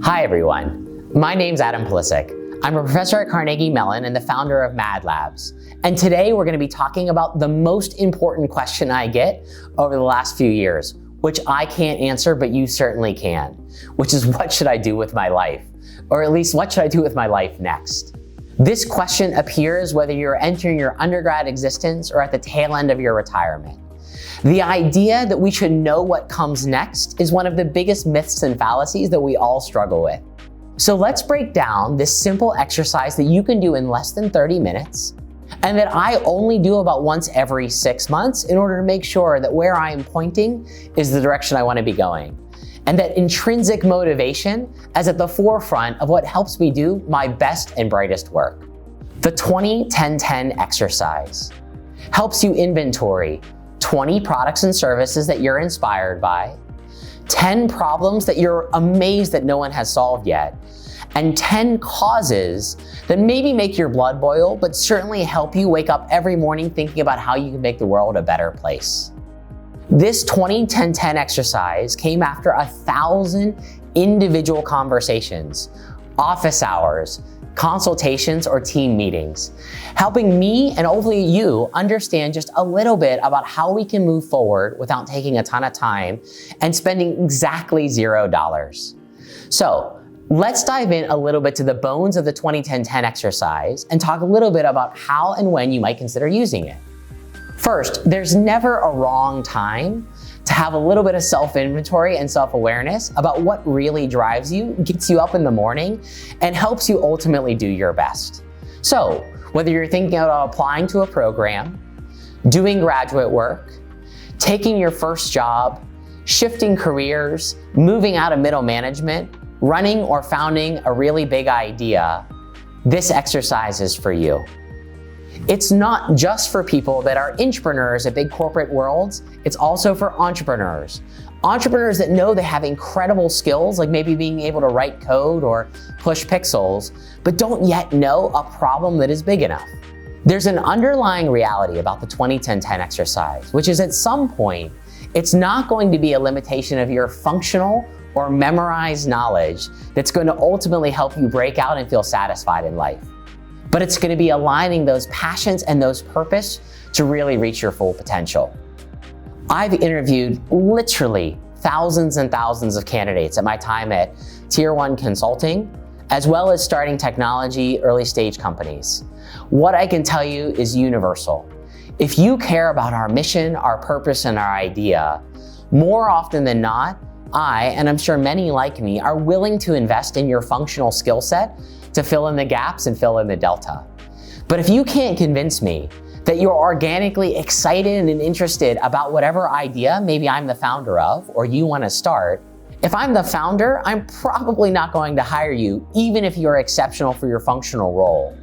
Hi everyone, my name's Adam Pulisic. I'm a professor at Carnegie Mellon and the founder of Mad Labs. And today we're going to be talking about the most important question I get over the last few years, which I can't answer, but you certainly can, which is what should I do with my life? Or at least what should I do with my life next? This question appears whether you're entering your undergrad existence or at the tail end of your retirement. The idea that we should know what comes next is one of the biggest myths and fallacies that we all struggle with. So let's break down this simple exercise that you can do in less than 30 minutes and that I only do about once every 6 months in order to make sure that where I am pointing is the direction I want to be going. And that intrinsic motivation is at the forefront of what helps me do my best and brightest work. The 20-10-10 exercise helps you inventory 20 products and services that you're inspired by, 10 problems that you're amazed that no one has solved yet, and 10 causes that maybe make your blood boil, but certainly help you wake up every morning thinking about how you can make the world a better place. This 20-10-10 exercise came after 1,000 individual conversations, office hours, consultations, or team meetings, helping me and hopefully you understand just a little bit about how we can move forward without taking a ton of time and spending exactly $0. So let's dive in a little bit to the bones of the 20-10-10 exercise and talk a little bit about how and when you might consider using it. First, there's never a wrong time to have a little bit of self-inventory and self-awareness about what really drives you, gets you up in the morning, and helps you ultimately do your best. So, whether you're thinking about applying to a program, doing graduate work, taking your first job, shifting careers, moving out of middle management, running or founding a really big idea, this exercise is for you. It's not just for people that are intrapreneurs at big corporate worlds, it's also for entrepreneurs. Entrepreneurs that know they have incredible skills, like maybe being able to write code or push pixels, but don't yet know a problem that is big enough. There's an underlying reality about the 20-10-10 exercise, which is at some point, it's not going to be a limitation of your functional or memorized knowledge that's going to ultimately help you break out and feel satisfied in life. But it's going to be aligning those passions and those purpose to really reach your full potential. I've interviewed literally thousands and thousands of candidates at my time at Tier 1 Consulting, as well as starting technology early stage companies. What I can tell you is universal. If you care about our mission, our purpose, and our idea, more often than not, I, and I'm sure many like me, are willing to invest in your functional skill set to fill in the gaps and fill in the delta. But if you can't convince me that you're organically excited and interested about whatever idea maybe I'm the founder of or you want to start, if I'm the founder, I'm probably not going to hire you, even if you're exceptional for your functional role.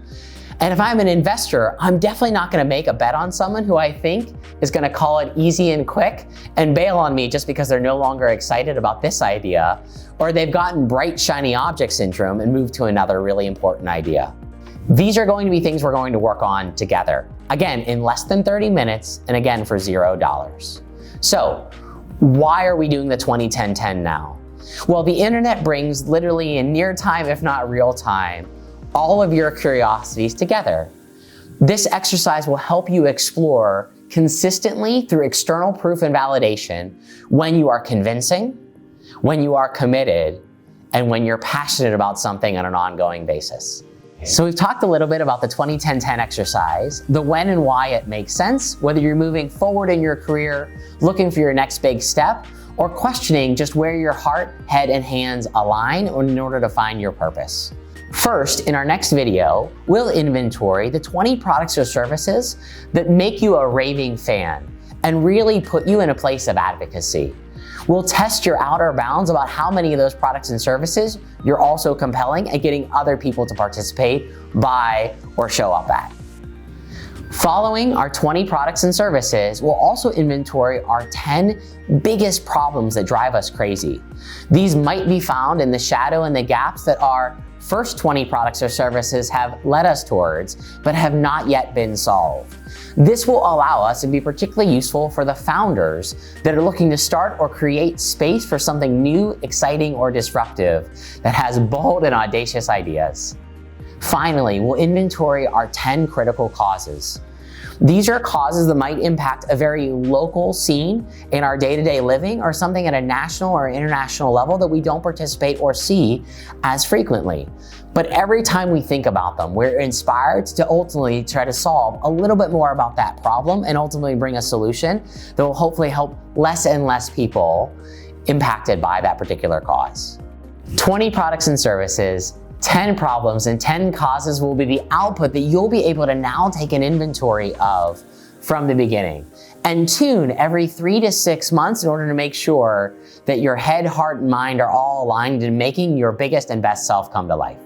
And if I'm an investor, I'm definitely not going to make a bet on someone who I think is going to call it easy and quick and bail on me just because they're no longer excited about this idea, or they've gotten bright, shiny object syndrome and moved to another really important idea. These are going to be things we're going to work on together. Again, in less than 30 minutes, and again for $0. So, why are we doing the 20-10-10 now? Well, the internet brings literally in near time, if not real time, all of your curiosities together. This exercise will help you explore consistently through external proof and validation when you are convincing, when you are committed, and when you're passionate about something on an ongoing basis. So we've talked a little bit about the 20-10-10 exercise, the when and why it makes sense, whether you're moving forward in your career, looking for your next big step, or questioning just where your heart, head, and hands align in order to find your purpose. First, in our next video, we'll inventory the 20 products or services that make you a raving fan and really put you in a place of advocacy. We'll test your outer bounds about how many of those products and services you're also compelling at getting other people to participate, buy, or show up at. Following our 20 products and services, we'll also inventory our 10 biggest problems that drive us crazy. These might be found in the shadow and the gaps that are first 20 products or services have led us towards, but have not yet been solved. This will allow us to be particularly useful for the founders that are looking to start or create space for something new, exciting, or disruptive that has bold and audacious ideas. Finally, we'll inventory our 10 critical causes. These are causes that might impact a very local scene in our day-to-day living or something at a national or international level that we don't participate or see as frequently. But every time we think about them, we're inspired to ultimately try to solve a little bit more about that problem and ultimately bring a solution that will hopefully help less and less people impacted by that particular cause. 20 products and services, 10 problems, and 10 causes will be the output that you'll be able to now take an inventory of from the beginning and tune every 3 to 6 months in order to make sure that your head, heart, and mind are all aligned in making your biggest and best self come to life.